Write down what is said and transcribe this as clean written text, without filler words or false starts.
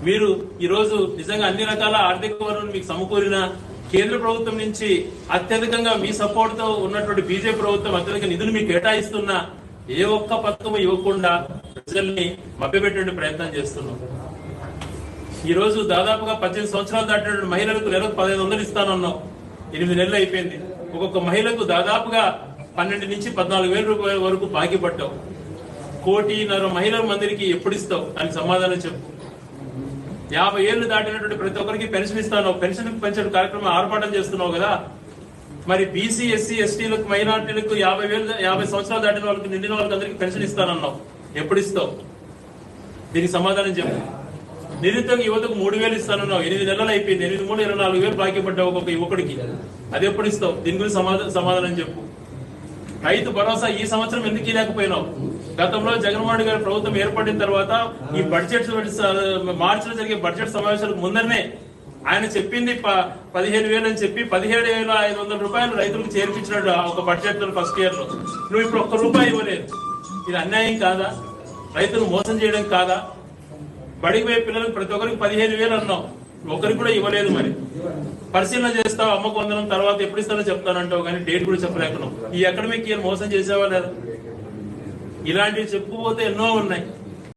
మీరు ఈ రోజు నిజంగా అన్ని రకాల ఆర్థిక వనరులు మీకు సమకూరిన కేంద్ర ప్రభుత్వం నుంచి అత్యధికంగా మీ సపోర్ట్ తో ఉన్నటువంటి బీజేపీ ప్రభుత్వం అత్యధిక నిధులు మీకు కేటాయిస్తున్నా ఏ ఒక్క పథకం ఇవ్వకుండా ప్రజల్ని మభ్యపెట్టే ప్రయత్నం చేస్తున్నాం. ఈ రోజు దాదాపుగా 18 సంవత్సరాలు దాటిన మహిళలకు నెలకు 1500 ఇస్తానన్నాం. 8 నెలలు అయిపోయింది. ఒక్కొక్క మహిళకు దాదాపుగా 12 నుంచి 14,000 రూపాయల వరకు బాకీ పట్టావు. 1,50,00,000 మహిళల మందికి ఎప్పుడు ఇస్తావు అని సమాధానం చెప్పు. 50 ఏళ్లు దాటినటువంటి ప్రతి ఒక్కరికి పెన్షన్ ఇస్తాను. పెన్షన్ పెంచడం కార్యక్రమం ఆర్పాటం చేస్తున్నావు కదా. మరి బీసీ ఎస్సీ ఎస్టీలకు మైనార్టీలకు 50 సంవత్సరాలు దాటిన వాళ్ళకి నిండిన వాళ్ళకి అందరికి పెన్షన్ ఇస్తానన్నావు. ఎప్పుడు ఇస్తావు? దీనికి సమాధానం చెప్పు. నిరుద్యోగ యువతకు 3,000 ఇస్తానన్నావు. 8 నెలలు అయిపోయింది. 8 3 24,000 బాకీ పడ్డావు ఒక్కొక్క యువకుడికి. అది ఎప్పుడు ఇస్తావు? దీని గురించి సమాధానం చెప్పు. రైతు భరోసా ఈ సంవత్సరం ఎందుకు ఇవ్వలేకపోయినావు? గతంలో జగన్మోహన్ గారి ప్రభుత్వం ఏర్పడిన తర్వాత ఈ బడ్జెట్ మార్చిలో జరిగే బడ్జెట్ సమావేశాలకు ముందరనే ఆయన చెప్పింది 15,000 అని చెప్పి 17,500 రూపాయలు రైతులకు చేర్పించినట్టు ఒక బడ్జెట్ లో ఫస్ట్ ఇయర్ లో. నువ్వు ఇప్పుడు ₹1 ఇవ్వలేదు. ఇది అన్యాయం కాదా? రైతులు మోసం చేయడం కాదా? బడికి పోయే పిల్లలకు ప్రతి ఒక్కరికి 15,000 అన్నావు. ఒకరికి కూడా ఇవ్వలేదు. మరి పరిశీలన చేస్తావు. అమ్మకు వందనం తర్వాత ఎప్పుడు ఇస్తానో చెప్తానంటావు, కానీ డేట్ కూడా చెప్పలేకున్నావు. ఈ అకాడమిక్ ఇయర్ మోసం చేసేవా లేదా? ఇలాంటివి చెప్పుకుపోతే ఎన్నో ఉన్నాయి.